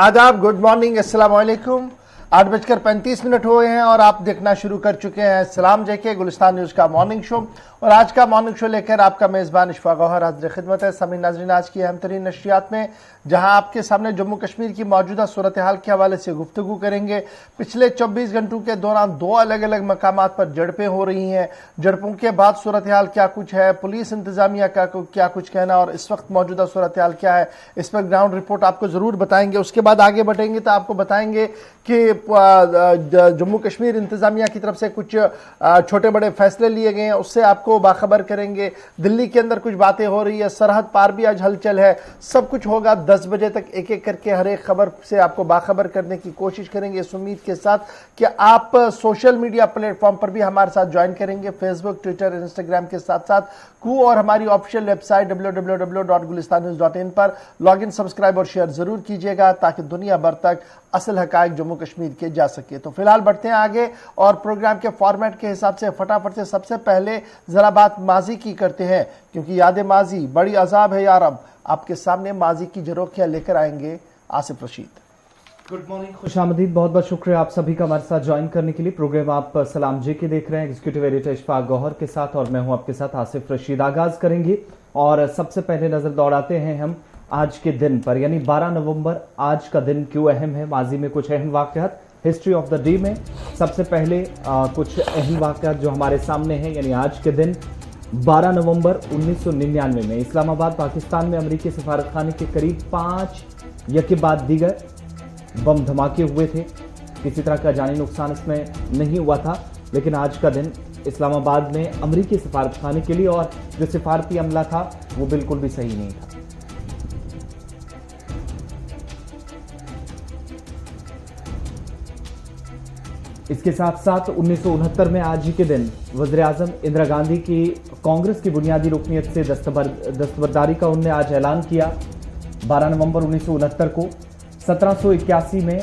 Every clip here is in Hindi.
आदाब, गुड मॉर्निंग, अस्सलाम वालेकुम। 8:35 हो गए हैं और आप देखना शुरू कर चुके हैं सलाम जेके गुलिस्तान न्यूज का मॉर्निंग शो। और आज का मॉर्निंग शो लेकर आपका मेजबान इशफाक गौहर हाजिर खिदमत है। समीर नाज़रीन, आज की अहम तरीन नशियात में जहां आपके सामने जम्मू कश्मीर की मौजूदा सूरत हाल के हवाले से गुफ्तगू करेंगे। पिछले 24 घंटों के दौरान 2 अलग अलग मकामात पर झड़पें हो रही हैं। झड़पों के बाद सूरत हाल क्या कुछ है, पुलिस इंतजामिया का क्या कुछ कहना और इस वक्त मौजूदा सूरत हाल क्या है, इस पर ग्राउंड रिपोर्ट आपको जरूर बताएंगे। उसके बाद आगे बढ़ेंगे तो आपको बताएंगे कि जम्मू कश्मीर इंतजामिया की तरफ से कुछ छोटे बड़े फैसले लिए गए हैं, उससे आपको बाखबर करेंगे। दिल्ली के अंदर कुछ बातें हो रही है, सरहद पार भी आज हलचल है। सब कुछ होगा 10 बजे तक, एक एक करके हर एक खबर से आपको बाखबर करने की कोशिश करेंगे, इस उम्मीद के साथ कि आप सोशल मीडिया प्लेटफॉर्म पर भी हमारे साथ ज्वाइन करेंगे। फेसबुक, ट्विटर, इंस्टाग्राम के साथ साथ कू और हमारी ऑफिशियल वेबसाइट www.gulistannews.in पर लॉग इन, सब्सक्राइब और शेयर जरूर कीजिएगा ताकि दुनिया भर तक असल हकायक जम्मू कश्मीर के जा सके। तो फिलहाल बढ़ते हैं आगे और प्रोग्राम के फॉर्मेट के हिसाब से फटाफट से सबसे पहले जरा बात माजी की करते हैं, क्योंकि याद माजी बड़ी अजाब है यार। अब आपके सामने माजी की झरोखियां लेकर आएंगे आसिफ रशीद। गुड मॉर्निंग, खुशामदीद, बहुत बहुत शुक्रिया आप सभी का हमारे साथ ज्वाइन करने के लिए। प्रोग्राम आप सलाम जे के देख रहे हैं एग्जीक्यूटिव एडिटर इशफाक गौहर के साथ और मैं हूं आपके साथ आसिफ रशीद। आगाज करेंगे और सबसे पहले नजर दौड़ाते हैं हम आज के दिन पर, यानी 12 नवंबर। आज का दिन क्यों अहम है, माजी में कुछ अहम वाकयात, हिस्ट्री ऑफ द डे में सबसे पहले कुछ अहम वाकयात जो हमारे सामने हैं। यानी आज के दिन 12 नवंबर 1999 में इस्लामाबाद पाकिस्तान में अमेरिकी सफारतखाने के करीब 5 यके बाद दीगर बम धमाके हुए थे। किसी तरह का जानी नुकसान इसमें नहीं हुआ था, लेकिन आज का दिन इस्लामाबाद में अमेरिकी सफारतखाने के लिए और जो सिफारती अमला था वो बिल्कुल भी सही नहीं था। इसके साथ साथ 1969 में आज ही के दिन वज़ीर-ए-आज़म इंदिरा गांधी की कांग्रेस की बुनियादी रुकनियत से दस्तबरदारी का उन्होंने आज ऐलान किया। 12 नवंबर 1969 को 1781 में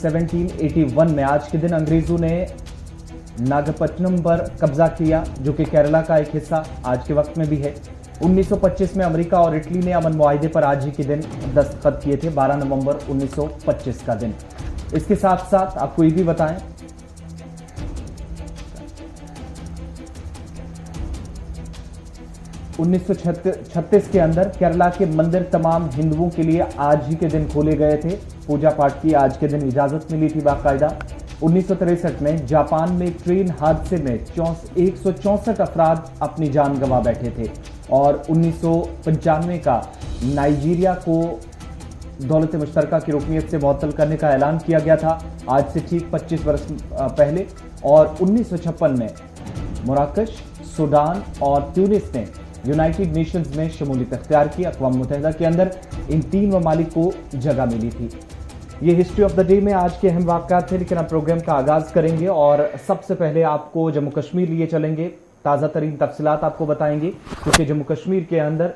1781 में आज के दिन अंग्रेजों ने नागपट्टिनम पर कब्जा किया, जो कि केरला का एक हिस्सा आज के वक्त में भी है। 1925 में अमेरिका और इटली ने अमन मुआहिदे पर आज ही के दिन दस्तखत किए थे, 12 नवंबर 1925 का दिन। इसके साथ साथ आपको ये भी बताएं 1936 के अंदर केरला के मंदिर तमाम हिंदुओं के लिए आज ही के दिन खोले गए थे, पूजा पाठ की आज के दिन इजाजत मिली थी बाकायदा। 1963 में जापान में ट्रेन हादसे में 164 अफराद अपनी जान गंवा बैठे थे और 1995 का नाइजीरिया को दौलत मुश्तरका की रुकनियत से मुअत्तल करने का ऐलान किया गया था, आज से ठीक 25 वर्ष पहले। और 1956 में मोराकश, सूडान और ट्यूनिस ने यूनाइटेड नेशंस में शमूलियत अख्तियार की। अक़वाम मुत्तहिदा के अंदर इन 3 ममालिक को जगह मिली थी। ये हिस्ट्री ऑफ द डे में आज के अहम वाक़यात थे, लेकिन अब प्रोग्राम का आगाज करेंगे और सबसे पहले आपको जम्मू कश्मीर लिए चलेंगे। ताज़ा तरीन तफसीलात आपको बताएंगे, क्योंकि जम्मू कश्मीर के अंदर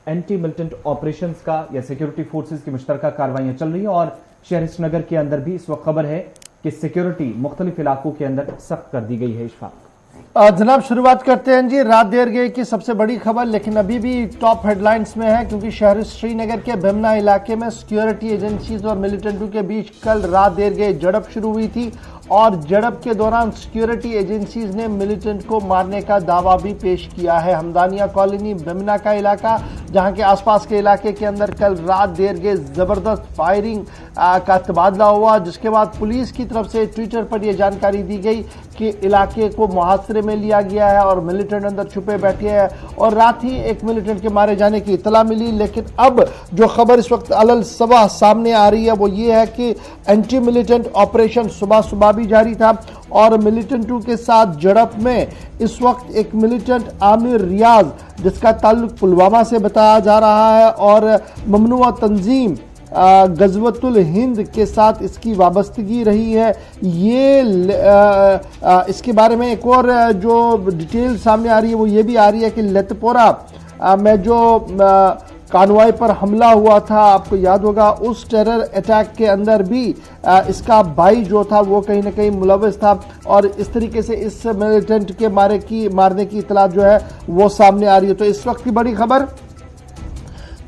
एंटी मिलिटेंट ऑपरेशंस का या सिक्योरिटी फोर्सेस की मुश्तरका कार्रवाइयां चल रही हैं और शहर श्रीनगर के अंदर भी इस वक्त खबर है कि सिक्योरिटी मुख्तलिफ इलाकों के अंदर सख्त कर दी गई है। इशफाक जनाब, शुरुआत करते हैं जी रात देर गए की सबसे बड़ी खबर, लेकिन अभी भी टॉप हेडलाइंस में है, क्योंकि शहर श्रीनगर के बेमना इलाके में सिक्योरिटी एजेंसीज और मिलिटेंटों के बीच कल रात देर गए झड़प शुरू हुई थी और झड़प के दौरान सिक्योरिटी एजेंसीज ने मिलिटेंट को मारने का दावा भी पेश किया है। हमदानिया कॉलोनी बेमना का इलाका, जहां के आसपास के इलाके के अंदर कल रात देर गए जबरदस्त फायरिंग का तबादला हुआ, जिसके बाद पुलिस की तरफ से ट्विटर पर यह जानकारी दी गई कि इलाके को मुहासरे में लिया गया है और मिलिटेंट अंदर छुपे बैठे हैं और रात ही एक मिलिटेंट के मारे जाने की इतला मिली। लेकिन अब जो खबर इस वक्त अलल सबा सामने आ रही है वो ये है कि एंटी मिलिटेंट ऑपरेशन सुबह सुबह भी जारी था और मिलिटेंटों के साथ झड़प में इस वक्त एक मिलिटेंट आमिर रियाज, जिसका ताल्लुक पुलवामा से बताया जा रहा है और ममनुआ तंजीम गजवतुल हिंद के साथ इसकी वाबस्तगी रही है। ये इसके बारे में एक और जो डिटेल सामने आ रही है वो ये भी आ रही है कि लतपोरा में जो कानवाई पर हमला हुआ था, आपको याद होगा, उस टेरर अटैक के अंदर भी इसका भाई जो था वो कहीं ना कहीं मुलव्वस था और इस तरीके से इस मिलिटेंट के मारने की इतला जो है वो सामने आ रही है। तो इस वक्त की बड़ी खबर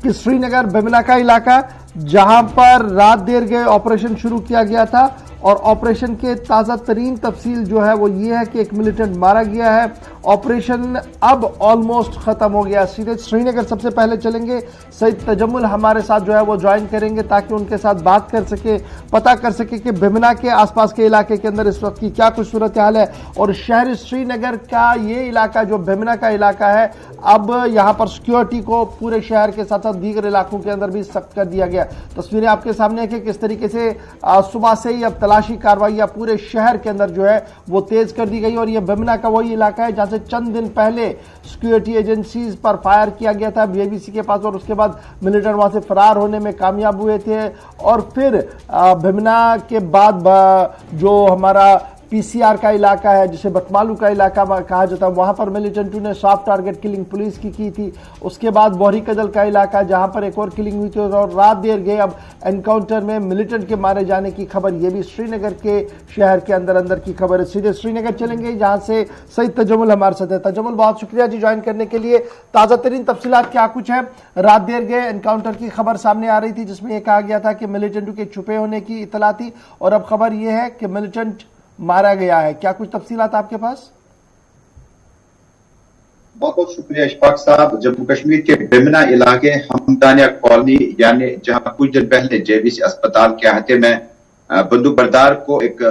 कि श्रीनगर बेमना का इलाका, जहां पर रात देर गए ऑपरेशन शुरू किया गया था और ऑपरेशन के ताजा तरीन तफसील जो है वो ये है कि एक मिलिटेंट मारा गया है। ऑपरेशन अब ऑलमोस्ट खत्म हो गया। सीधे श्रीनगर सबसे पहले चलेंगे, सईद तजम्मुल हमारे साथ जो है वो ज्वाइन करेंगे ताकि उनके साथ बात कर सके, पता कर सके कि बेमना के आसपास के इलाके के अंदर इस वक्त की क्या कुछ सूरत हाल है और शहर श्रीनगर का ये इलाका जो बेमना का इलाका है, अब यहां पर सिक्योरिटी को पूरे शहर के साथ साथ दीगर इलाकों के अंदर भी सख्त कर दिया गया। तस्वीरें आपके सामने है कि किस तरीके से सुबह से ही अब तलाशी कार्रवाई पूरे शहर के अंदर जो है वो तेज कर दी गई और ये बेमना का वही इलाका है जहां से चंद दिन पहले सिक्योरिटी एजेंसीज पर फायर किया गया था बीएबीसी के पास और उसके बाद मिलिटेंट वहां से फरार होने में कामयाब हुए थे। और फिर बेमना के बाद जो हमारा पीसीआर का इलाका है जिसे बटमालू का इलाका कहा जाता है, वहां पर मिलिटेंटों ने सॉफ्ट टारगेट किलिंग पुलिस की थी। उसके बाद बोहरी कदल का इलाका जहां पर एक और किलिंग हुई थी और रात देर गए अब एनकाउंटर में मिलिटेंट के मारे जाने की खबर, यह भी श्रीनगर के शहर के अंदर की खबर है। सीधे श्रीनगर चलेंगे जहां से सईद तजम्मुल हमारे साथ है। तजम्मुल, बहुत शुक्रिया जी ज्वाइन करने के लिए। ताजा तरीन तफसीलात क्या कुछ है? रात देर गए एनकाउंटर की खबर सामने आ रही थी जिसमें यह कहा गया था कि मिलिटेंटों के छुपे होने की इतला थी और अब खबर यह है कि मिलिटेंट मारा गया है। क्या कुछ तफसीलात आपके पास? बहुत बहुत शुक्रिया इशफाक साहब। जम्मू कश्मीर के बेमना इलाके हमदानिया कॉलोनी यानी जहां कुछ दिन पहले जेबीसी अस्पताल के अहाते में बंदूक बरदार को एक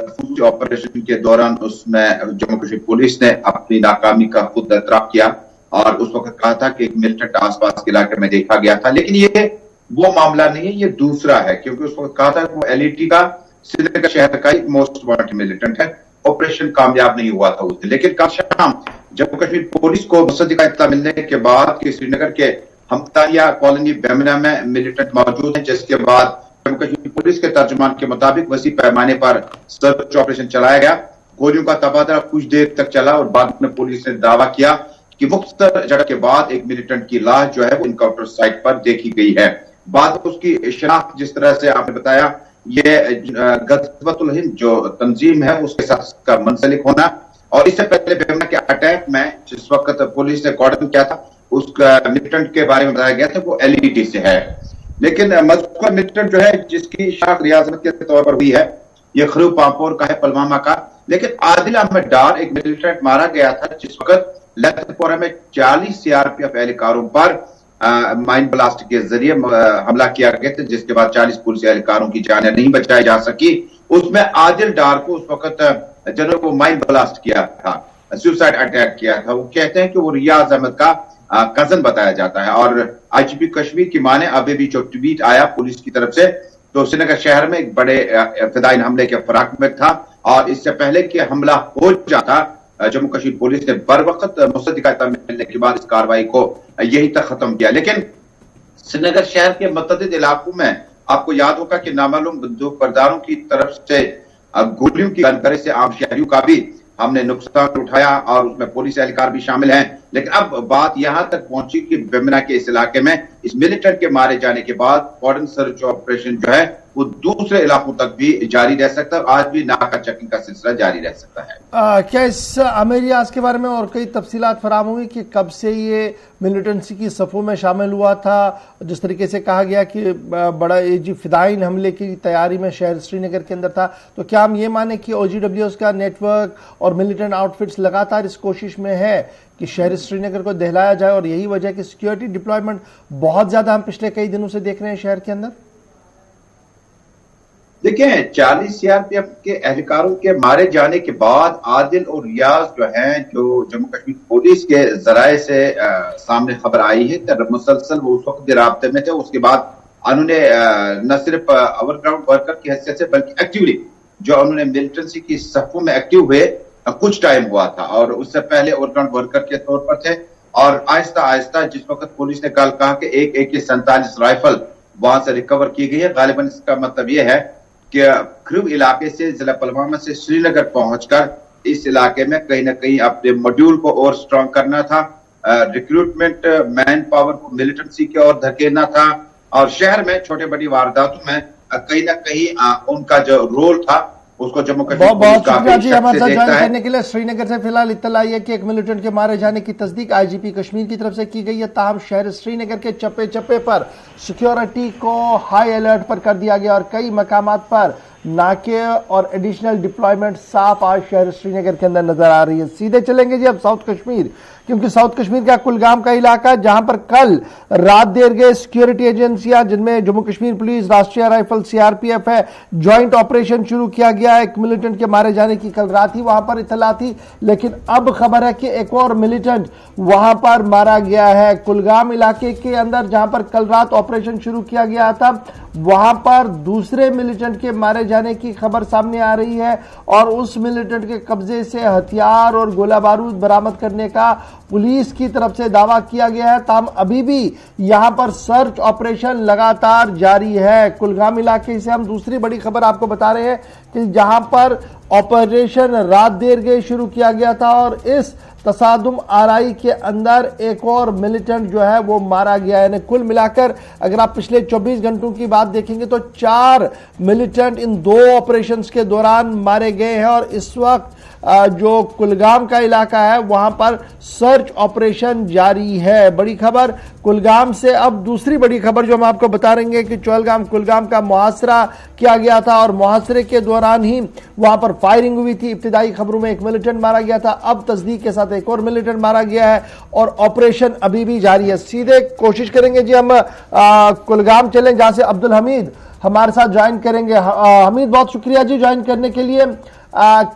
ऑपरेशन के दौरान उसमें जम्मू कश्मीर पुलिस ने अपनी नाकामी का खुद एतराफ किया और उस वक्त कहा था कि एक मिलिटेंट आसपास के इलाके में देखा गया था, लेकिन ये वो मामला नहीं है, ये दूसरा है क्योंकि उस वक्त कहा था कि वो एलईटी का श्रीनगर शहर का एक मोस्ट वांटेड मिलिटेंट है। ऑपरेशन कामयाब नहीं हुआ था उस दिन, लेकिन कल शाम जम्मू कश्मीर पुलिस को मुस्तदी का इत्तला मिलने के बाद कि श्रीनगर के हमदानिया कॉलोनी बेमना में मिलिटेंट मौजूद है, जिसके बाद जम्मू कश्मीर पुलिस के तर्जुमान के मुताबिक वसी पैमाने पर सर्च ऑपरेशन चलाया गया। गोलियों का तबादला कुछ देर तक चला और बाद में पुलिस ने दावा किया कि मुख्तलिफ झड़प के बाद एक मिलिटेंट की लाश जो है वो इनकाउंटर साइट पर देखी गई है। बाद में उसकी शिनाख्त जिस तरह से आपने बताया, ये गज़वतुल हिंद जो तंजीम है उसके साथ उसका मुंसलिक होना और इससे पहले बेमना के अटैक में जिस वक्त पुलिस ने कॉर्डन किया था उसका मिलिटेंट के बारे में बताया गया था वो एलईटी से है, लेकिन मज़कूर मिलिटेंट जो है जिसकी शाख रियासत के तौर पर हुई है ये खरू पांपोर का है, पुलवामा का। लेकिन आदिल अहमद डार एक मिलिटेंट मारा गया था जिस वक्त लखनपुरा में 40 सीआरपीएफ एहलकारों पर माइन ब्लास्ट के जरिए हमला किया गया था, जिसके बाद 40 पुलिस एहलकारों की जानें नहीं बचाई जा सकी। उसमें आदिल डार को उस वक्त जनरल को माइन ब्लास्ट किया था, सुसाइड अटैक किया था। वो कहते हैं कि वो रियाज अहमद का कजन बताया जाता है और आईजीपी कश्मीर की माने अभी भी जो ट्वीट आया पुलिस की तरफ से तो श्रीनगर शहर में एक बड़े फिदाइन हमले के फराक में था और इससे पहले कि हमला हो जाता जम्मू कश्मीर पुलिस ने बर वक्त मुस्तदिका मिलने के बाद इस कार्रवाई को यही तक खत्म किया। लेकिन श्रीनगर शहर के मुतअद्दिद इलाकों में आपको याद होगा कि नामालूम बंदूक बरदारों की तरफ से गोलियों की जानकारी से आम शहरियों का भी हमने नुकसान उठाया और उसमें पुलिस एहलकार भी शामिल हैं। लेकिन अब बात यहां तक पहुंची कि बेमना के इस इलाके में इस मिलिटेंट के मारे जाने के बाद कॉर्डन सर्च ऑपरेशन जो है वो दूसरे इलाकों तक भी जारी रह सकता है। आज भी नाका चेकिंग का सिलसिला जारी रह सकता है। क्या इस अमेरियाज के बारे में और कई तफसीलात फराम हुई कि कब से ये मिलिटेंसी की सफ़ों में शामिल हुआ था? जिस तरीके से कहा गया कि बड़ा एजी फिदाइन हमले की तैयारी में शहर श्रीनगर के अंदर था, तो क्या हम ये माने कि OGWs का नेटवर्क और मिलिटेंट आउटफिट्स लगातार इस कोशिश में है कि शहर श्रीनगर को दहलाया जाए और यही वजह कि सिक्योरिटी डिप्लॉयमेंट बहुत ज्यादा हम पिछले कई दिनों से देख रहे हैं शहर के अंदर? देखिए 40 सीआरपीएफ के एहलकारों के मारे जाने के बाद आदिल और रियाज जो हैं, जो जम्मू कश्मीर पुलिस के जराये से सामने खबर आई है कि मुसलसल वो उस वक्त भी राब्ते में थे। उसके बाद उन्होंने न सिर्फ ओवरग्राउंड वर्कर की हैसियत से बल्कि एक्टिवली जो उन्होंने मिलिटेंसी की सफों में एक्टिव हुए कुछ टाइम हुआ था और उससे पहले ओवरग्राउंड वर्कर के तौर पर थे और आहिस्ता आहिस्ता जिस वक्त पुलिस ने कल कहा कि एक AK-47 राइफल वहां से रिकवर की गई है, गालिबन इसका मतलब यह है कि खरूब इलाके से जिला पुलवामा से श्रीनगर पहुंचकर इस इलाके में कहीं ना कहीं अपने मॉड्यूल को और स्ट्रांग करना था, रिक्रूटमेंट मैन पावर को मिलिटेंसी की ओर धकेलना था और शहर में छोटे बड़ी वारदातों में कहीं ना कहीं उनका जो रोल था उसको जम्मू कश्मीर बहुत शुक्रिया जी हमारे साथ ज्वाइन है। करने के लिए। श्रीनगर से फिलहाल इत्तला आई है कि एक मिलिटेंट के मारे जाने की तस्दीक आईजीपी कश्मीर की तरफ से की गई है। ताहम शहर श्रीनगर के चप्पे चप्पे पर सिक्योरिटी को हाई अलर्ट पर कर दिया गया और कई मकामात पर नाके और एडिशनल डिप्लॉयमेंट साफ आज शहर श्रीनगर के अंदर नजर आ रही है। सीधे चलेंगे जी अब साउथ कश्मीर, क्योंकि साउथ कश्मीर का कुलगाम का इलाका जहां पर कल रात देर गए सिक्योरिटी एजेंसियां जिनमें जम्मू कश्मीर पुलिस, राष्ट्रीय राइफल, सीआरपीएफ है, ज्वाइंट ऑपरेशन शुरू किया गया है। एक मिलिटेंट के मारे जाने की कल रात ही वहां पर इत्तला थी, लेकिन अब खबर है कि एक और मिलिटेंट वहां पर मारा गया है। कुलगाम इलाके के अंदर जहां पर कल रात ऑपरेशन शुरू किया गया था वहां पर दूसरे मिलिटेंट के मारे जाने की खबर सामने आ रही है और उस मिलिटेंट के कब्जे से हथियार और गोला बारूद बरामद करने का पुलिस की तरफ से दावा किया गया है। ताहम अभी भी यहां पर सर्च ऑपरेशन लगातार जारी है। कुलगाम इलाके से हम दूसरी बड़ी खबर आपको बता रहे हैं कि जहां पर ऑपरेशन रात देर गए शुरू किया गया था और इस तसादुम आराई के अंदर एक और मिलिटेंट जो है वो मारा गया है। कुल मिलाकर अगर आप पिछले 24 घंटों की बात देखेंगे तो 4 मिलिटेंट इन 2 ऑपरेशंस के दौरान मारे गए हैं और इस वक्त जो कुलगाम का इलाका है वहां पर सर्च ऑपरेशन जारी है। बड़ी खबर कुलगाम से। अब दूसरी बड़ी खबर जो हम आपको बता रहे हैं कि चौलगाम कुलगाम का मुहासरा किया गया था और मुहासरे के दौरान ही वहां पर फायरिंग हुई थी। इब्तिदाई खबरों में एक मिलिटेंट मारा गया था, अब तस्दीक के साथ एक और मिलिटेंट मारा गया है और ऑपरेशन अभी भी जारी है। सीधे कोशिश करेंगे जी हम कुलगाम चलें जहां से अब्दुल हमीद हमारे साथ ज्वाइन करेंगे। हमीद बहुत शुक्रिया जी ज्वाइन करने के लिए।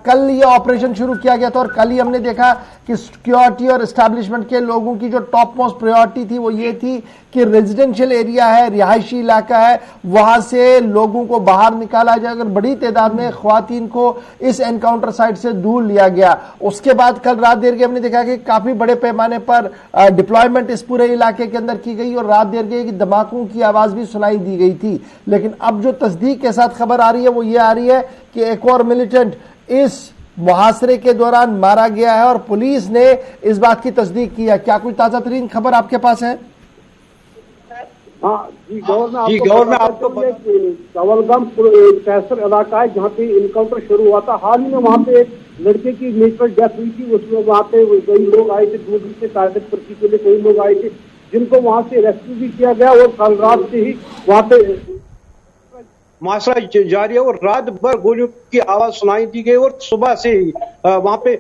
कल ये ऑपरेशन शुरू किया गया था और कल ही हमने देखा कि सिक्योरिटी और एस्टैब्लिशमेंट के लोगों की जो टॉप मोस्ट प्रायोरिटी थी वो ये थी कि रेजिडेंशियल एरिया है, रिहायशी इलाका है, वहां से लोगों को बाहर निकाला जाए। अगर बड़ी तादाद में ख्वातीन को इस एनकाउंटर साइट से दूर लिया गया। उसके बाद कल रात देर के हमने देखा कि काफी बड़े पैमाने पर डिप्लॉयमेंट इस पूरे इलाके के अंदर की गई और रात देर के धमाकों की आवाज भी सुनाई दी गई थी। लेकिन अब जो तस्दीक के साथ खबर आ रही है वो ये आ रही है कि एक और मिलिटेंट इस मुहासरे के दौरान मारा गया है और पुलिस ने इस बात की तस्दीक की है। क्या कोई ताजा तरीन खबर आपके पास है? हाँ जी गौर में आपको चवलगाम कैसर इलाका है जहाँ पे इनकाउंटर शुरू हुआ था। हाल ही में वहाँ पे एक लड़के की नेचुरल डेथ हुई थी। उसमें वहाँ पे कई लोग आए थे, दूर से टारगेट पर्ची के लिए कई लोग आए थे जिनको वहाँ से रेस्क्यू भी किया गया और कल रात से ही वहाँ पे मुहासरा जारी है और रात भर गोलियों की आवाज सुनाई दी गई और सुबह से वहां पे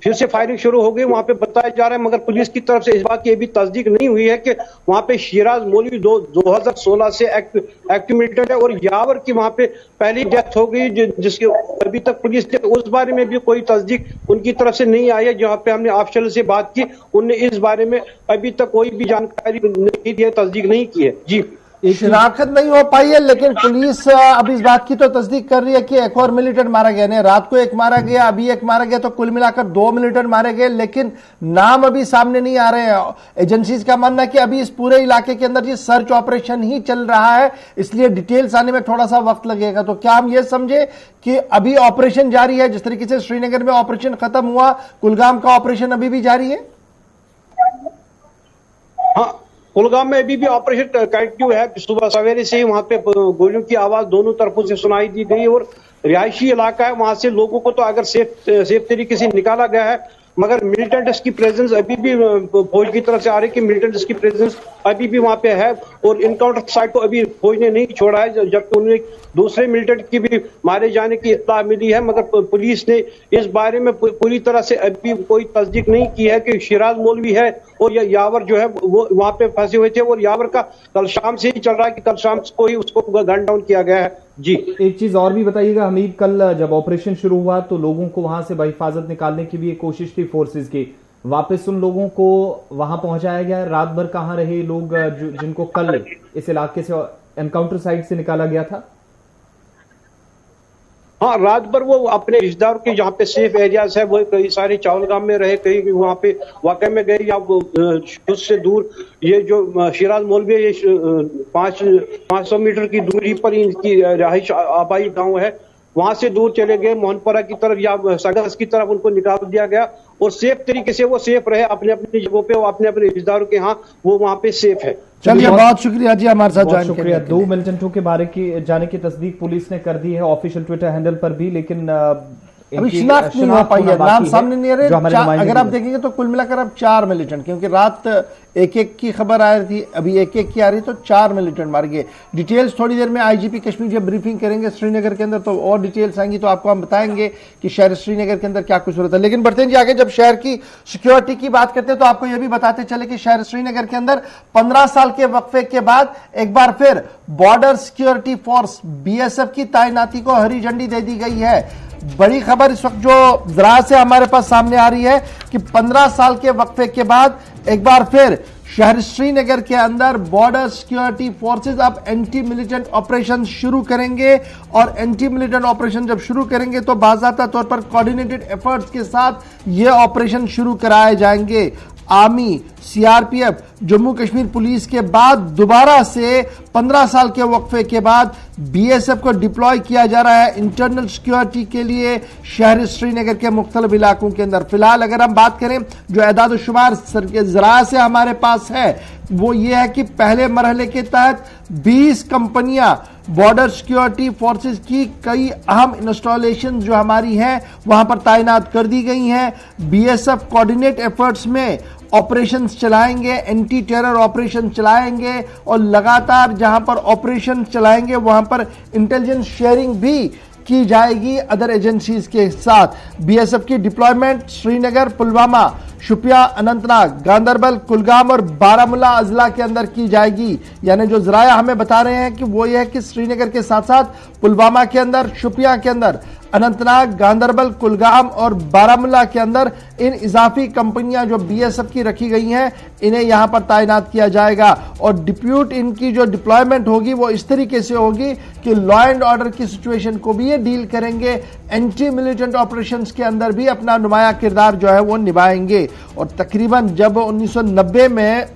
फिर से फायरिंग शुरू हो गई। वहां पे बताया जा रहा है, मगर पुलिस की तरफ से इस बात की अभी तस्दीक नहीं हुई है कि वहां पे शिराज मौलवी 2016 से एक्टिव मिलिटेंट है और यावर की वहां पे पहली डेथ हो गई जिसके अभी तक पुलिस ने उस बारे में भी कोई तस्दीक उनकी तरफ से नहीं आई है। जहाँ पे हमने ऑफिशियल से बात की उनने इस बारे में अभी तक कोई भी जानकारी नहीं दी है, तस्दीक नहीं की है। जी शिनाख्त नहीं हो पाई है, लेकिन पुलिस अब इस बात की तो तस्दीक कर रही है कि एक और मिलिटेंट मारा गया। नहीं, रात को एक मारा गया, अभी एक मारा गया, तो कुल मिलाकर 2 मिलिटेंट मारे गए, लेकिन नाम अभी सामने नहीं आ रहे हैं। एजेंसीज का मानना है कि अभी इस पूरे इलाके के अंदर ये सर्च ऑपरेशन ही चल रहा है, इसलिए डिटेल्स आने में थोड़ा सा वक्त लगेगा। तो क्या हम ये समझे कि अभी ऑपरेशन जारी है? जिस तरीके से श्रीनगर में ऑपरेशन खत्म हुआ, कुलगाम का ऑपरेशन अभी भी जारी है? हाँ, कुलगाम में अभी भी ऑपरेशन कंटिन्यू है। सुबह सवेरे से ही वहां पे गोलियों की आवाज दोनों तरफों से सुनाई दी गई और रिहायशी इलाका है, वहां से लोगों को तो अगर सेफ तरीके से निकाला गया है, मगर मिलिटेंट्स की प्रेजेंस अभी भी फौज की तरफ से आ रही है कि मिलिटेंट्स की प्रेजेंस अभी भी वहां पे है और इनकाउंटर साइट को अभी फौज ने नहीं छोड़ा है, जबकि उन्हें दूसरे मिलिटेंट की भी मारे जाने की इत्तला मिली है। मगर पुलिस ने इस बारे में पूरी तरह से अभी कोई तस्दीक नहीं की है कि शिराज मौलवी है और यावर जो है वो वहां पे फंसे हुए थे और यावर का कल शाम से ही चल रहा है कि कल शाम को ही उसको गन डाउन किया गया है। जी एक चीज और भी बताइएगा हमीद, कल जब ऑपरेशन शुरू हुआ तो लोगों को वहां से बहिफाजत निकालने की भी एक कोशिश थी फोर्सेज की, वापस उन लोगों को वहां पहुंचाया गया? रात भर कहां रहे लोग जिनको कल इस इलाके से एनकाउंटर साइट से निकाला गया था? हाँ, रात भर वो अपने रिश्तेदारों के जहाँ पे सेफ एरियाज है वो कई सारे चावलगाम में रहे, कई वहाँ पे वाकई में गए या उससे दूर। ये जो शिराज मौलवी ये 500 मीटर की दूरी पर इनकी रहाइश आबाई गांव है वहां से दूर चले गए, मोहनपुरा की तरफ या संघर्ष की तरफ उनको निकाल दिया गया और सेफ तरीके से वो सेफ रहे अपने अपनी जगहों पे और अपने अपने रिश्तेदारों के यहाँ वो वहां पे सेफ है। चलिए बहुत शुक्रिया जी हमारे साथ बहुत ज्वाइन शुक्रिया। दो मिलिटेंटों के बारे की जाने की तस्दीक पुलिस ने कर दी है ऑफिशियल ट्विटर हैंडल पर भी, लेकिन अभी शिनाख्त नहीं हो पाई है, नाम सामने नहीं आ रहे। अगर आप देखेंगे देखेंगे तो कुल मिलाकर अब 4 मिलिटेंट, क्योंकि रात एक की खबर आ रही थी, अभी एक की आ रही, तो 4 मिलिटेंट मार गए। डिटेल्स थोड़ी देर में आईजीपी कश्मीर जब ब्रीफिंग करेंगे श्रीनगर के अंदर तो और डिटेल्स आएंगी, तो आपको हम बताएंगे कि शहर श्रीनगर के अंदर क्या कुछ हो रहा था। लेकिन बढ़ते हैं जी आगे, जब शहर की सिक्योरिटी की बात करते हैं तो आपको यह भी बताते चले कि शहर श्रीनगर के अंदर 15 साल के वक्फे के बाद एक बार फिर बॉर्डर सिक्योरिटी फोर्स बीएसएफ की तैनाती को हरी झंडी दे दी गई है। बड़ी खबर इस वक्त जो जरा से हमारे पास सामने आ रही है कि 15 साल के वक्फे के बाद एक बार फिर शहर श्रीनगर के अंदर बॉर्डर सिक्योरिटी फोर्सेस अब एंटी मिलिटेंट ऑपरेशन शुरू करेंगे, और एंटी मिलिटेंट ऑपरेशन जब शुरू करेंगे तो बाकायदा तौर पर कोऑर्डिनेटेड एफर्ट्स के साथ ये ऑपरेशन शुरू कराए जाएंगे। Army, CRPF, Jammu Kashmir police के बाद दोबारा से 15 साल के वक्फे के बाद बीएसएफ को डिप्लॉय किया जा रहा है इंटरनल सिक्योरिटी के लिए शहर श्रीनगर के मुख्तलिफ इलाकों के अंदर। फिलहाल अगर हम बात करें जो एदाद शुमार जरा से हमारे पास है वो ये है कि पहले मरहले के तहत 20 कंपनियां बॉर्डर सिक्योरिटी फोर्सेस की कई अहम इंस्टॉलेशन जो हमारी हैं वहां पर तैनात कर दी गई हैं। बीएसएफ कोऑर्डिनेट एफर्ट्स में ऑपरेशंस चलाएंगे, एंटी टेरर ऑपरेशन चलाएंगे, और लगातार जहां पर ऑपरेशन चलाएंगे वहां पर इंटेलिजेंस शेयरिंग भी की जाएगी अदर एजेंसीज के साथ। बीएसएफ की डिप्लॉयमेंट श्रीनगर, पुलवामा, शुपिया, अनंतनाग, गांदरबल, कुलगाम और बारामूला अजला के अंदर की जाएगी। यानी जो जराया हमें बता रहे हैं कि वो ये है कि श्रीनगर के साथ साथ पुलवामा के अंदर, शुपिया के अंदर, अनंतनाग, गांदरबल, कुलगाम और बारामूला के अंदर इन इजाफी कंपनियां जो बीएसएफ की रखी गई हैं इन्हें यहां पर तैनात किया जाएगा। और डिप्यूट इनकी जो डिप्लॉयमेंट होगी वो इस तरीके से होगी कि लॉ एंड ऑर्डर की सिचुएशन को भी ये डील करेंगे, एंटी मिलिटेंट ऑपरेशंस के अंदर भी अपना नुमाया किरदार जो है वो निभाएंगे। और तकरीबन जब 1990 में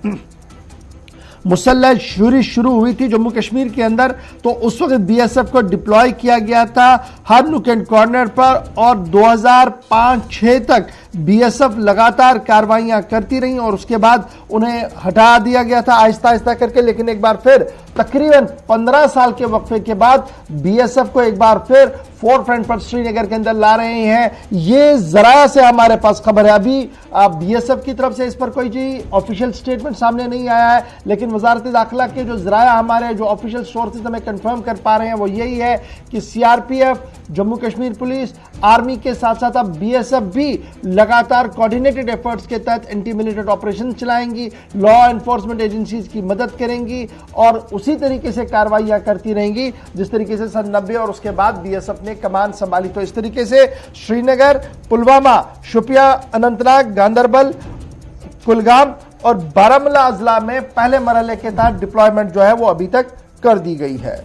मुसल्लह शुरू हुई थी जम्मू कश्मीर के अंदर तो उस वक्त बीएसएफ को डिप्लॉय किया गया था हर नुक एंड कॉर्नर पर, और 2005-6 तक बीएसएफ लगातार कार्रवाइयां करती रही और उसके बाद उन्हें हटा दिया गया था आहिस्ता आहिस्ता करके। लेकिन एक बार फिर तकरीबन 15 साल के वक्फे के बाद बीएसएफ को एक बार फिर फोर फ्रंट पर श्रीनगर के अंदर ला रहे हैं। ये जरा से हमारे पास खबर है। अभी बीएसएफ की तरफ से इस पर कोई जी ऑफिशियल स्टेटमेंट सामने नहीं आया है, लेकिन वजारत दाखिला के जो जराया हमारे जो ऑफिशियल सोर्सेज हमें कंफर्म कर पा रहे हैं वो यही है कि CRPF, Jammu Kashmir police, army के साथ साथ अब बीएसएफ भी लगातार कोऑर्डिनेटेड एफर्ट्स के तहत एंटी मिलिटेंट ऑपरेशन चलाएंगी, लॉ एनफोर्समेंट एजेंसीज की मदद करेंगी और उसी तरीके से कार्रवाइयां करती रहेंगी जिस तरीके से सन 90 और उसके बाद बीएसएफ ने कमान संभाली। तो इस तरीके से श्रीनगर, पुलवामा, शुपिया, अनंतनाग, गांदरबल, कुलगाम और बारामूला अजला में पहले मरहले के तहत डिप्लॉयमेंट जो है वो अभी तक कर दी गई है।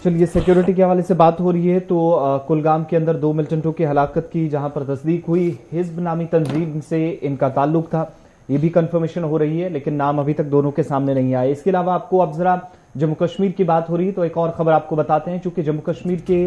चलिए, सिक्योरिटी के हवाले से बात हो रही है तो कुलगाम के अंदर 2 मिलिटेंटों की हलाकत की जहां पर तस्दीक हुई, हिज़्ब नामी तंजीम से इनका ताल्लुक था, ये भी कंफर्मेशन हो रही है, लेकिन नाम अभी तक दोनों के सामने नहीं आए। इसके अलावा आपको अब जरा जम्मू कश्मीर की बात हो रही है तो एक और खबर आपको बताते हैं, चूंकि जम्मू कश्मीर के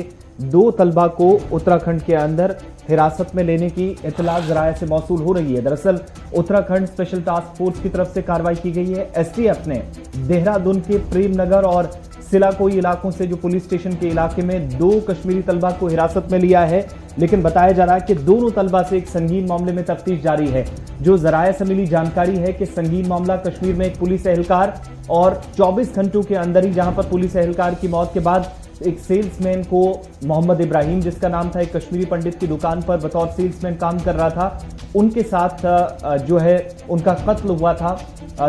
2 तलबा को उत्तराखंड के अंदर हिरासत में लेने की इत्तला जराये से मौसूल हो रही है। दरअसल उत्तराखंड स्पेशल टास्क फोर्स की तरफ से कार्रवाई की गई है। एसटीएफ ने देहरादून के प्रेम नगर और सिलाकोई इलाकों से जो पुलिस स्टेशन के इलाके में 2 कश्मीरी तलबा को हिरासत में लिया है, लेकिन बताया जा रहा है कि दोनों तलबा से एक संगीन मामले में तफ्तीश जारी है। जो जराये से मिली जानकारी है कि संगीन मामला कश्मीर में एक पुलिस एहलकार और 24 घंटों के अंदर ही जहां पर पुलिस एहलकार की मौत के बाद एक सेल्समैन को मोहम्मद इब्राहिम जिसका नाम था, एक कश्मीरी पंडित की दुकान पर बतौर सेल्समैन काम कर रहा था, उनके साथ जो है उनका कत्ल हुआ था।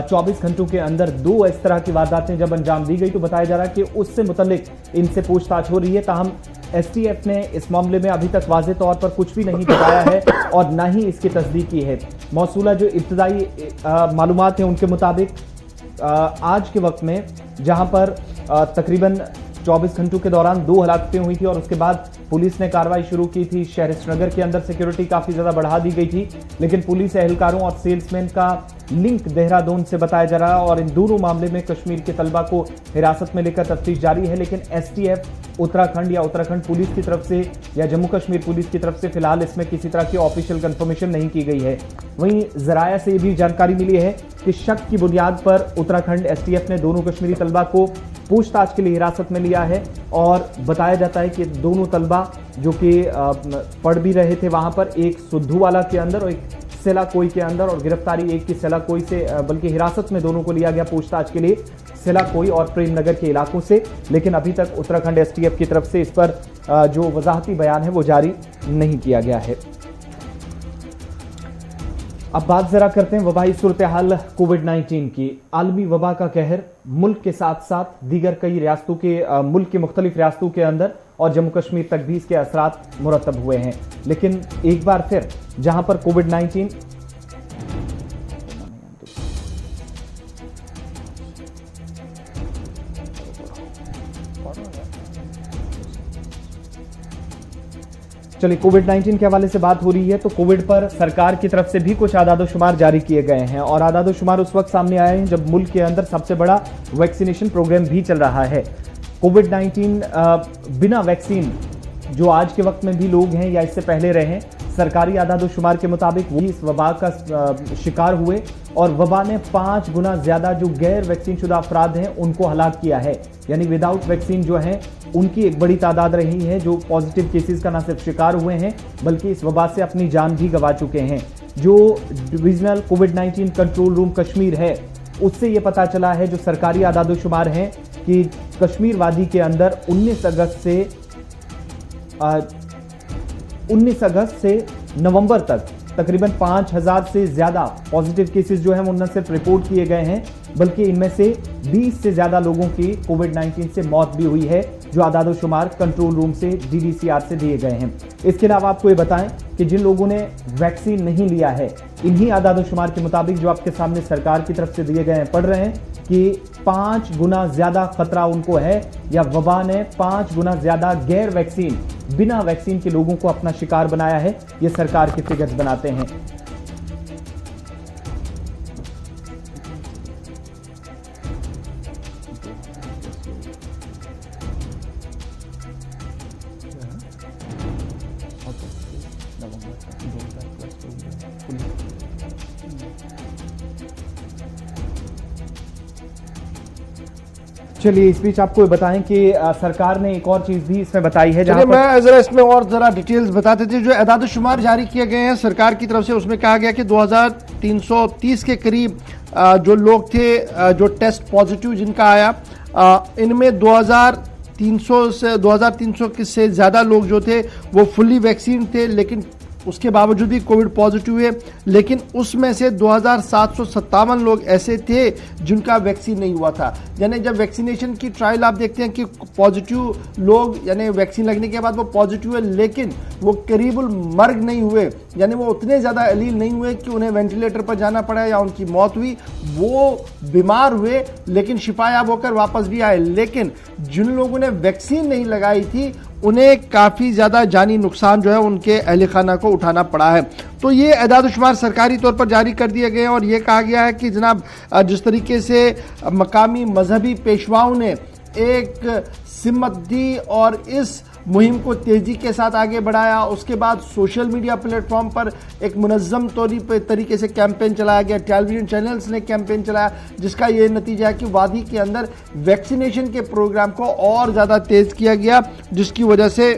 24 घंटों के अंदर 2 इस तरह की वारदातें जब अंजाम दी गई तो बताया जा रहा है कि उससे मुतल्लिक इनसे पूछताछ हो रही है। ताहम एसटीएफ ने इस मामले में अभी तक वाज़ेह तौर पर कुछ भी नहीं बताया है और न ही इसकी तस्दीक की है। मौसूला जो इब्तदाई मालूमात हैं उनके मुताबिक आज के वक्त में जहां पर तकरीबन 24 घंटों के दौरान 2 हलाकतें हुई थी और उसके बाद पुलिस ने कार्रवाई शुरू की थी। शहर श्रीनगर के अंदर सिक्योरिटी काफी ज्यादा बढ़ा दी गई थी, लेकिन पुलिस एहलकारों और सेल्समैन का लिंक देहरादून से बताया जा रहा है और इन दोनों मामले में कश्मीर के तलबा को हिरासत में लेकर तफ्तीश जारी है। लेकिन एसटीएफ उत्तराखंड या उत्तराखंड पुलिस की तरफ से या जम्मू कश्मीर पुलिस की तरफ से फिलहाल इसमें किसी तरह की ऑफिशियल कंफर्मेशन नहीं की गई है। वहीं जराया से भी जानकारी मिली है कि शक की बुनियाद पर उत्तराखंड एसटीएफ ने दोनों कश्मीरी तलबा को पूछताछ के लिए हिरासत में लिया है और बताया जाता है कि दोनों तलबा जो कि पढ़ भी रहे थे वहां पर, एक सुद्धूवाला के अंदर और एक सेलाकोई के अंदर, और गिरफ्तारी एक की सेलाकोई से, बल्कि हिरासत में दोनों को लिया गया पूछताछ के लिए सेलाकोई और प्रेमनगर के इलाकों से। लेकिन अभी तक उत्तराखंड एसटीएफ की तरफ से इस पर जो वजाहती बयान है वो जारी नहीं किया गया है। अब बात जरा करते हैं वबाई सूरत हाल कोविड-19 की। आलमी वबा का कहर मुल्क के साथ साथ दीगर कई रियासतों के मुल्क की मुख्तलिफ रियासतों के अंदर और जम्मू कश्मीर तक भी इसके असरात मुरतब हुए हैं। लेकिन एक बार फिर जहां पर कोविड-19 चलिए कोविड-19 के हवाले से बात हो रही है तो कोविड पर सरकार की तरफ से भी कुछ आदादोशुमार जारी किए गए हैं और आदादोशुमार उस वक्त सामने आए हैं जब मुल्क के अंदर सबसे बड़ा वैक्सीनेशन प्रोग्राम भी चल रहा है। कोविड-19 बिना वैक्सीन जो आज के वक्त में भी लोग हैं या इससे पहले रहे, सरकारी आदादोशुमार के मुताबिक वो इस वबा का शिकार हुए और वबा ने 5 गुना ज्यादा जो गैर वैक्सीन शुदा अफराद हैं उनको हलाक किया है। यानी विदाउट वैक्सीन जो है उनकी एक बड़ी तादाद रही है जो पॉजिटिव केसेस का न सिर्फ शिकार हुए हैं बल्कि इस वबा से अपनी जान भी गंवा चुके हैं। जो डिविजनल कोविड-19 कंट्रोल रूम कश्मीर है उससे ये पता चला है, जो सरकारी आदादोशुमार हैं, कि कश्मीर वादी के अंदर 19 अगस्त से नवंबर तक तकरीबन 5000 से ज्यादा पॉजिटिव केसेस जो हैं वो न सिर्फ रिपोर्ट किए गए हैं बल्कि इनमें से 20 से ज्यादा लोगों की कोविड-19 से मौत भी हुई है, जो आदादोशुमार कंट्रोल रूम से डीडीसीआर से दिए गए हैं। इसके अलावा आपको ये बताएं कि जिन लोगों ने वैक्सीन नहीं लिया है, इन्हीं आदादोशुमार के मुताबिक जो आपके सामने सरकार की तरफ से दिए गए हैं पढ़ रहे हैं कि 5 गुना ज्यादा खतरा उनको है या वबा ने 5 गुना ज्यादा गैर वैक्सीन बिना वैक्सीन के लोगों को अपना शिकार बनाया है। ये सरकार के फिगर्स बनाते हैं। चलिए इस बीच आपको बताएं कि सरकार ने एक और चीज भी इसमें बताई है। चलिए मैं जरा इसमें और जरा डिटेल्स बताते थे। जो आदादोशुमार जारी किए गए हैं सरकार की तरफ से, उसमें कहा गया कि 2330 के करीब जो लोग थे जो टेस्ट पॉजिटिव जिनका आया, इनमें 2300 से ज्यादा लोग जो थे वो फुल्ली वैक्सीन थे लेकिन उसके बावजूद भी कोविड पॉजिटिव हुए। लेकिन उसमें से 2757 लोग ऐसे थे जिनका वैक्सीन नहीं हुआ था। यानी जब वैक्सीनेशन की ट्रायल आप देखते हैं कि पॉजिटिव लोग यानी वैक्सीन लगने के बाद वो पॉजिटिव है लेकिन वो करीबुल मर्ग नहीं हुए, यानी वो उतने ज़्यादा अलील नहीं हुए कि उन्हें वेंटिलेटर पर जाना पड़ा या उनकी मौत हुई। वो बीमार हुए लेकिन शिफायाब होकर वापस भी आए। लेकिन जिन लोगों ने वैक्सीन नहीं लगाई थी उन्हें काफ़ी ज़्यादा जानी नुकसान जो है उनके अहल खाना को उठाना पड़ा है। तो ये आदादोशुमार सरकारी तौर पर जारी कर दिए गए हैं और ये कहा गया है कि जनाब जिस तरीके से मकामी मजहबी पेशवाओं ने एक सिमत दी और इस मुहिम को तेजी के साथ आगे बढ़ाया, उसके बाद सोशल मीडिया प्लेटफॉर्म पर एक मुनज़्ज़म तरीके से कैंपेन चलाया गया, टेलीविजन चैनल्स ने कैंपेन चलाया, जिसका ये नतीजा है कि वादी के अंदर वैक्सीनेशन के प्रोग्राम को और ज़्यादा तेज़ किया गया, जिसकी वजह से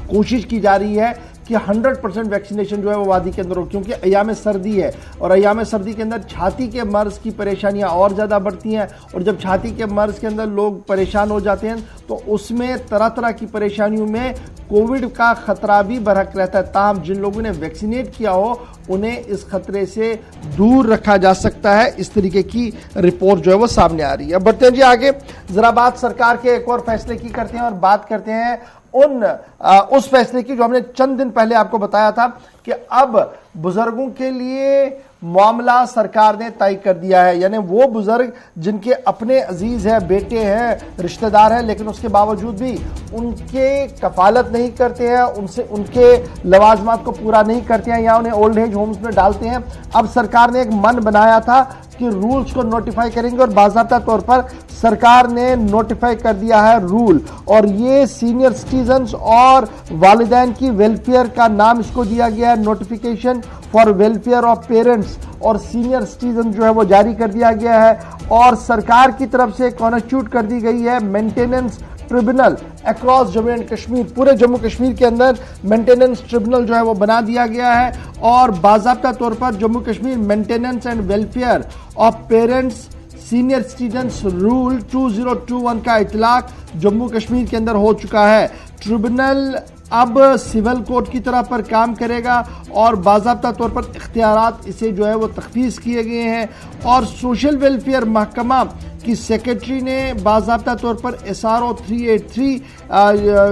कोशिश की जा रही है कि 100% वैक्सीनेशन जो है वो वादी के अंदर हो, क्योंकि अयाम सर्दी है और अयाम सर्दी के अंदर छाती के मर्ज की परेशानियां और ज़्यादा बढ़ती हैं और जब छाती के मर्ज के अंदर लोग परेशान हो जाते हैं तो उसमें तरह तरह की परेशानियों में कोविड का खतरा भी बरहक रहता है। ताहम जिन लोगों ने वैक्सीनेट किया हो उन्हें इस खतरे से दूर रखा जा सकता है। इस तरीके की रिपोर्ट जो है वो सामने आ रही है। बढ़ते हैं जी आगे, जरा बात सरकार के एक और फैसले की करते हैं और बात करते हैं उस फैसले की जो हमने चंद दिन पहले आपको बताया था कि अब बुजुर्गों के लिए मामला सरकार ने तय कर दिया है। यानी वो बुजुर्ग जिनके अपने अजीज हैं, बेटे हैं, रिश्तेदार हैं, लेकिन उसके बावजूद भी उनके कफालत नहीं करते हैं, उनसे उनके लवाजमात को पूरा नहीं करते हैं या उन्हें ओल्ड एज होम्स में डालते हैं। अब सरकार ने एक मन बनाया था कि रूल्स को नोटिफाई करेंगे और बाज़ाब्ता तौर पर सरकार ने नोटिफाई कर दिया है रूल, और ये सीनियर सिटीजन्स और वालिदैन की वेलफेयर का नाम इसको दिया गया है, notification for welfare of parents और सीनियर सिटीजन जो है वो जारी कर दिया गया है। और सरकार की तरफ से कॉन्स्टिट्यूट कर दी गई है maintenance tribunal across Jammu and Kashmir. पूरे जम्मू कश्मीर के अंदर मेंटेनेंस ट्रिब्यूनल जो है वो बना दिया गया है और बाज़ाब्ता तौर पर Jammu Kashmir maintenance and welfare of parents senior citizens rule 2021 का इतलाक जम्मू कश्मीर के अंदर हो चुका है। ट्रिब्यूनल अब सिविल कोर्ट की तरह पर काम करेगा और बाज़ाब्ता तौर पर इख्तियारात इसे जो है वो तख्फीज़ किए गए हैं। और सोशल वेलफेयर महकमा की सेक्रेटरी ने बाज़ाब्ता तौर पर SRO 383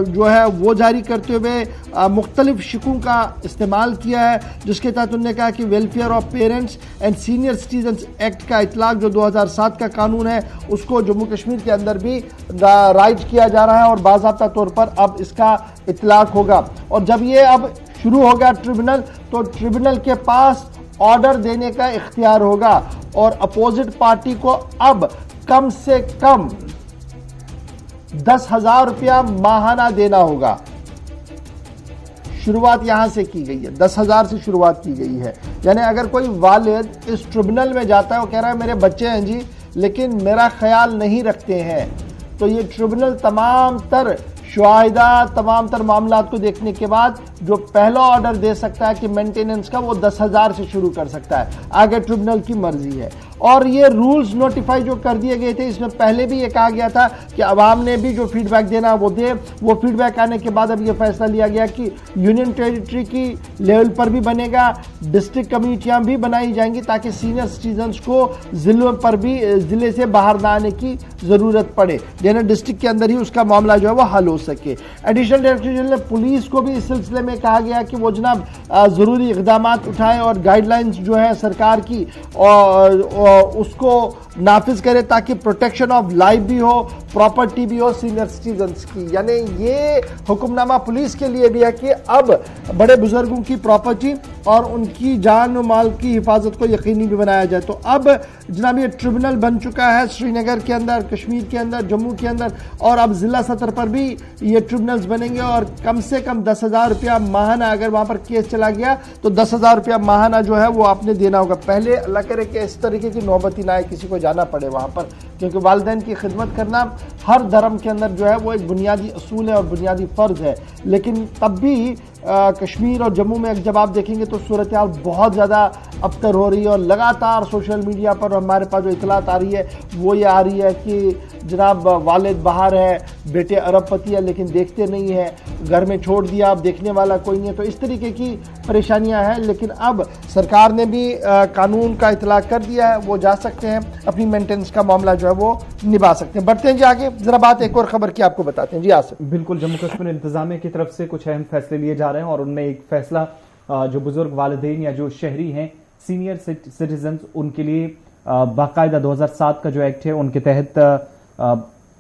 जो है वो जारी करते हुए मुख्तलिफ शिकों का इस्तेमाल किया है, जिसके तहत उन्होंने कहा कि welfare of parents and senior citizens act का इतलाक जो 2007 का कानून है उसको जम्मू कश्मीर के अंदर भी राइज किया जा रहा है और बाज़ाब्ता तौर पर अब इसका इतलाक होगा। और जब ये अब शुरू हो गया ट्रिब्यूनल, तो ट्रिब्यूनल के पास ऑर्डर देने का इख्तियार होगा और अपोजिट पार्टी को अब कम से कम 10,000 रुपया माहाना देना होगा। शुरुआत यहां से की गई है, 10,000 से शुरुआत की गई है। यानी अगर कोई वालिद इस ट्रिब्यूनल में जाता है, वो कह रहा है मेरे बच्चे हैं जी लेकिन मेरा ख्याल नहीं रखते हैं, तो ये ट्रिब्यूनल तमाम तर शुआहिदा तमाम तर मामला को देखने के बाद जो पहला ऑर्डर दे सकता है कि मेंटेनेंस का, वो 10,000 से शुरू कर सकता है। आगे ट्रिब्यूनल की मर्जी है। और ये रूल्स नोटिफाई जो कर दिए गए थे, इसमें पहले भी ये कहा गया था कि अवाम ने भी जो फीडबैक देना वो दे। वो फीडबैक आने के बाद अब ये फैसला लिया गया कि यूनियन टेरिटरी की लेवल पर भी बनेगा, डिस्ट्रिक्ट कमेटियां भी बनाई जाएंगी ताकि सीनियर सिटीजन्स को जिलों पर भी जिले से बाहर ना आने की जरूरत पड़े, यानी डिस्ट्रिक्ट के अंदर ही उसका मामला जो है वो हल हो सके। एडिशनल डायरेक्टर जनरल पुलिस को भी इस सिलसिले में कहा गया कि वो जनाब जरूरी इकदाम उठाएं और गाइडलाइंस जो है सरकार की और उसको नाफिज करे ताकि प्रोटेक्शन ऑफ लाइफ भी हो, प्रॉपर्टी भी हो सीनियर सिटीजन्स की। यानी ये हुक्मनामा पुलिस के लिए भी है कि अब बड़े बुजुर्गों की प्रॉपर्टी और उनकी जान और माल की हिफाजत को यकीनी भी बनाया जाए। तो अब जनाब ये ट्रिब्यूनल बन चुका है श्रीनगर के अंदर, कश्मीर के अंदर, जम्मू के अंदर, और अब जिला सतर पर भी ये ट्रिब्यूनल्स बनेंगे और कम से कम 10,000 रुपया माहाना, अगर वहां पर केस चला गया तो 10,000 रुपया माहाना जो है वो आपने देना होगा। पहले अल्लाह करे कि इस तरीके की नौबत ही ना आए, किसी को जाना पड़े वहां पर, क्योंकि वालिदैन की खिदमत करना हर धर्म के अंदर जो है वो एक बुनियादी असूल है और बुनियादी फर्ज है। लेकिन तब भी कश्मीर और जम्मू में जब आप देखेंगे तो सूरत हाल बहुत ज़्यादा अबतर हो रही है और लगातार सोशल मीडिया पर हमारे पास जो इतलात आ रही है वो ये आ रही है कि जनाब वालिद बाहर है, बेटे अरबपति है लेकिन देखते नहीं है, घर में छोड़ दिया, अब देखने वाला कोई नहीं है। तो इस तरीके की परेशानियां हैं, लेकिन अब सरकार ने भी कानून का इतलाक कर दिया है, वो जा सकते हैं, अपनी मेंटेनेंस का मामला जो है वो निभा सकते हैं। बढ़ते हैं जी आगे, जरा बात एक और खबर की आपको बताते हैं जी। आसिफ, बिल्कुल, जम्मू कश्मीर इंतजामिया की तरफ से कुछ अहम फैसले लिए जा रहे हैं और उनमें एक फैसला जो बुजुर्ग वालिदैन या जो शहरी हैं, सीनियर सिटीजन्स, उनके लिए बाकायदा 2007 का जो एक्ट है उनके तहत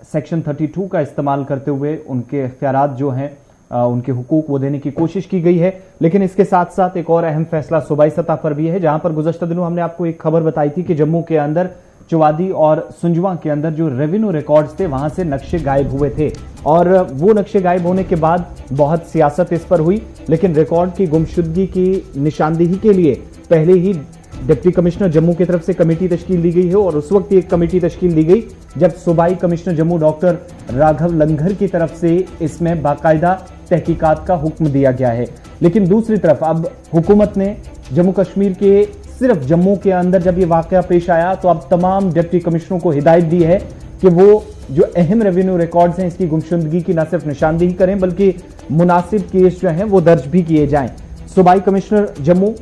सेक्शन 32 का इस्तेमाल करते हुए उनके इख्तियारात जो हैं, उनके हुकूक वो देने की कोशिश की गई है। लेकिन इसके साथ साथ एक और अहम फैसला सूबाई सतह पर भी है, जहां पर गुज़श्ता दिनों हमने आपको एक खबर बताई थी कि जम्मू के अंदर चौवादी और सुंजवा के अंदर जो रेवेन्यू रिकॉर्ड्स थे वहां से नक्शे गायब हुए थे और वो नक्शे गायब होने के बाद बहुत सियासत इस पर हुई। लेकिन रिकॉर्ड की गुमशुदगी की निशानदेही के लिए पहले ही डिप्टी कमिश्नर जम्मू की तरफ से कमेटी तश्कील दी गई है और उस वक्त एक कमेटी तश्कील दी गई जब सूबाई कमिश्नर जम्मू डॉक्टर राघव लंगर की तरफ से इसमें बाकायदा तहकीकात का हुक्म दिया गया है। लेकिन दूसरी तरफ अब हुकूमत ने जम्मू कश्मीर के सिर्फ जम्मू के अंदर जब ये वाकया पेश आया तो अब तमाम डिप्टी कमिश्नरों को हिदायत दी है कि वो जो अहम रेवेन्यू रिकॉर्ड्स हैं इसकी गुमशुदगी की न सिर्फ निशानदेही करें बल्कि मुनासिब केस जो हैं वो दर्ज भी किए जाएं। सूबाई कमिश्नर जम्मू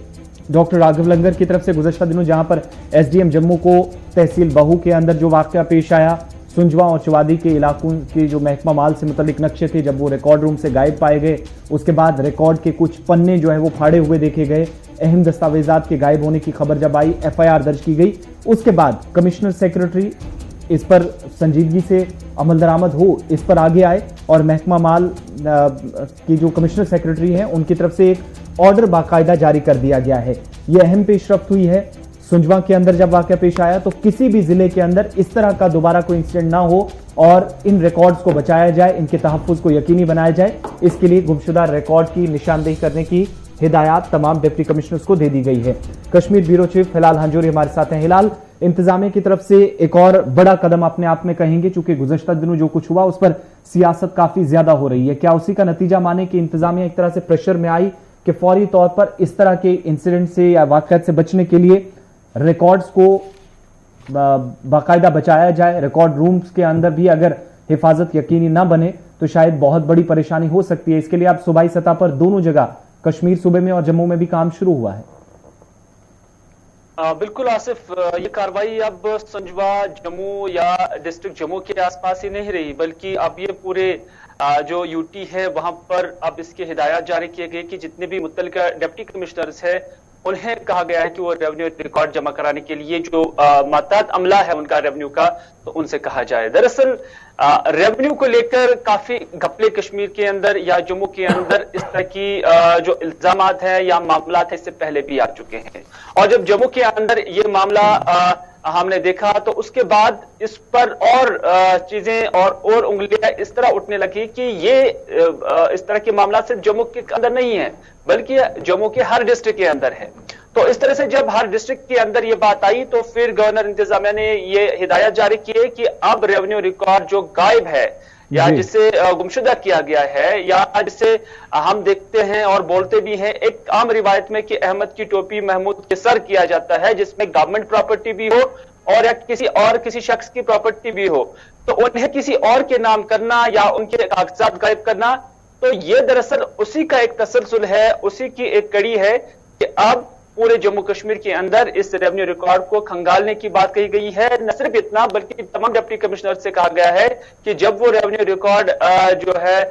डॉक्टर राघव लंगर की तरफ से गुज़श्ता दिनों जहां पर एसडीएम जम्मू को तहसील बहू के अंदर जो वाकया पेश आया, सुंजवा और चौवादी के इलाकों के जो महकमा माल से मुतल्लिक नक्शे थे जब वो रिकॉर्ड रूम से गायब पाए गए, उसके बाद रिकॉर्ड के कुछ पन्ने जो है वो फाड़े हुए देखे गए, अहम दस्तावेजात के गायब होने की खबर जब आई, FIR दर्ज की गई। उसके बाद कमिश्नर सेक्रेटरी इस पर संजीदगी से अमल दरामद हो, इस पर आगे आए और महकमा माल की जो कमिश्नर सेक्रेटरी हैं उनकी तरफ से एक ऑर्डर बाकायदा जारी कर दिया गया है। यह अहम पेशरफ्त हुई है। सुंजवा के अंदर जब वाकया पेश आया तो किसी भी जिले के अंदर इस तरह का दोबारा कोई इंसिडेंट ना हो और इन रिकॉर्ड्स को बचाया जाए, इनके तहफ्फुज को यकीनी बनाया जाए, इसके लिए गुमशुदा रिकॉर्ड की निशानदेही करने की हिदायत तमाम डिप्टी कमिश्नर्स को दे दी गई है। कश्मीर ब्यूरो चीफ हिलाल हंजूरी हमारे साथ हैं। हिलाल, इंतजामिया की तरफ से एक और बड़ा कदम अपने आप में कहेंगे, चूंकि गुज़श्ता दिनों जो कुछ हुआ उस पर सियासत काफी ज्यादा हो रही है, क्या उसी का नतीजा माने कि इंतजामिया एक तरह से प्रेशर में आई कि फौरी तौर पर इस तरह के इंसिडेंट से या वाकयात से बचने के लिए रिकॉर्ड्स को बाकायदा बचाया जाए? रिकॉर्ड रूम्स के अंदर भी अगर हिफाजत यकीनी ना बने तो शायद बहुत बड़ी परेशानी हो सकती है। इसके लिए आप सूबाई सतह पर दोनों जगह, कश्मीर सूबे में और जम्मू में भी काम शुरू हुआ है। बिल्कुल आसिफ, ये कार्रवाई अब संजवा, जम्मू या डिस्ट्रिक्ट जम्मू के आसपास ही नहीं रही, बल्कि अब ये पूरे जो यूटी है वहां पर अब इसके हिदायत जारी किए गए कि जितने भी मुतल्लिका डिप्टी कमिश्नर्स है उन्हें कहा गया है कि वो रेवेन्यू रिकॉर्ड जमा कराने के लिए जो मातात अमला है उनका रेवेन्यू का, तो उनसे कहा जाए। दरअसल रेवेन्यू को लेकर काफी घपले कश्मीर के अंदर या जम्मू के अंदर इस तरह की जो इल्जामात है या मामला है इससे पहले भी आ चुके हैं, और जब जम्मू के अंदर ये मामला हमने देखा तो उसके बाद इस पर और चीजें और उंगलियां इस तरह उठने लगी कि ये इस तरह के मामला सिर्फ जम्मू के अंदर नहीं है बल्कि जम्मू के हर डिस्ट्रिक्ट के अंदर है। तो इस तरह से जब हर डिस्ट्रिक्ट के अंदर ये बात आई तो फिर गवर्नर इंतजामिया ने ये हिदायत जारी की है कि अब रेवेन्यू रिकॉर्ड जो गायब है या जिसे गुमशुदा किया गया है या जिसे हम देखते हैं और बोलते भी हैं, एक आम रिवायत में कि अहमद की टोपी महमूद के सर किया जाता है, जिसमें गवर्नमेंट प्रॉपर्टी भी हो और या किसी शख्स की प्रॉपर्टी भी हो, तो उन्हें किसी और के नाम करना या उनके कागजात गायब करना, तो ये दरअसल उसी का एक तसलसल है, उसी की एक कड़ी है कि अब पूरे जम्मू कश्मीर के अंदर इस रेवेन्यू रिकॉर्ड को खंगालने की बात कही गई है। न सिर्फ इतना बल्कि तमाम डिप्टी कमिश्नर से कहा गया है कि जब वो रेवेन्यू रिकॉर्ड जो है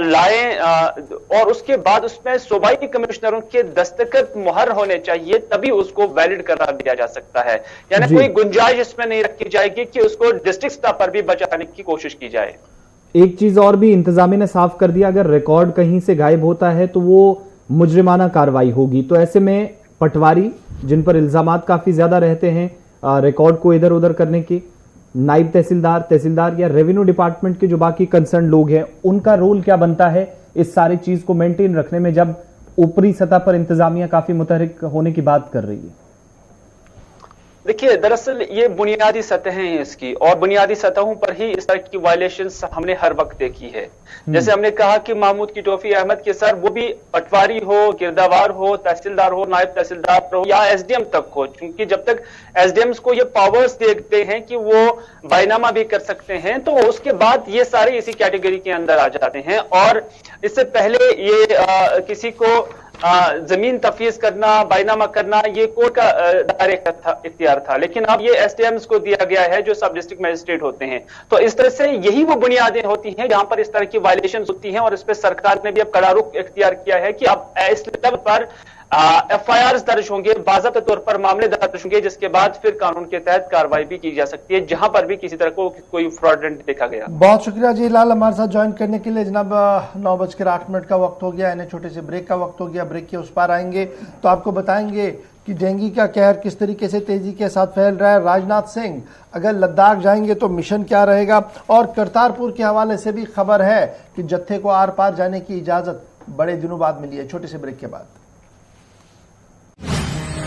लाएं और उसके बाद उसमें सूबाई कमिश्नरों के दस्तखत मुहर होने चाहिए, तभी उसको वैलिड करार दिया जा सकता है। यानी कोई गुंजाइश इसमें नहीं रखी जाएगी कि उसको डिस्ट्रिक्ट स्तर पर भी बचाने की कोशिश की जाए। एक चीज और भी इंतजामिया ने साफ कर दिया, अगर रिकॉर्ड कहीं से गायब होता है तो वो मुजरिमाना कार्रवाई होगी। तो ऐसे में पटवारी जिन पर इल्जामात काफी ज्यादा रहते हैं रिकॉर्ड को इधर उधर करने के, नायब तहसीलदार या रेवेन्यू डिपार्टमेंट के जो बाकी कंसर्न लोग हैं, उनका रोल क्या बनता है इस सारी चीज को मेंटेन रखने में, जब ऊपरी सतह पर इंतजामिया काफी मुतहरिक होने की बात कर रही है? देखिए, दरअसल ये बुनियादी सतहें हैं इसकी, और बुनियादी सतहों पर ही इस तरह की वायलेशंस हमने हर वक्त देखी है। जैसे हमने कहा कि महमूद की टोपी अहमद के सर, वो भी पटवारी हो, गिरदावार हो, तहसीलदार हो, नायब तहसीलदार हो या एसडीएम तक हो, क्योंकि जब तक एसडीएम्स को ये पावर्स देते हैं कि वो बायनामा भी कर सकते हैं, तो उसके बाद ये सारे इसी कैटेगरी के अंदर आ जाते हैं। और इससे पहले ये किसी को जमीन तफवीज करना, बायनामा करना, ये कोर्ट का दायरे का इख्तियार था, लेकिन अब ये एसडीएम्स को दिया गया है जो सब डिस्ट्रिक्ट मजिस्ट्रेट होते हैं। तो इस तरह से यही वो बुनियादें होती हैं जहां पर इस तरह की वायलेशन होती हैं, और इस पर सरकार ने भी अब कड़ा रुख इख्तियार किया है कि अब इस लेवल पर FIRs दर्ज होंगे, बाज़ाब्ते तौर पर मामले दर्ज होंगे, जिसके बाद फिर कानून के तहत कार्रवाई भी की जा सकती है जहां पर भी किसी तरह को कोई फ्रॉडलेंट देखा गया। बहुत शुक्रिया जी हिलाल हमारे साथ ज्वाइन करने के लिए। जनाब 9:08 का वक्त हो गया, इन्हें छोटे से ब्रेक का वक्त हो गया। ब्रेक के उस पार आएंगे तो आपको बताएंगे कि डेंगू का कहर किस तरीके से तेजी के साथ फैल रहा है। राजनाथ सिंह अगर लद्दाख जाएंगे तो मिशन क्या रहेगा, और करतारपुर के हवाले से भी खबर है कि जत्थे को आर पार जाने की इजाजत बड़े दिनों बाद मिली है। छोटे से ब्रेक के बाद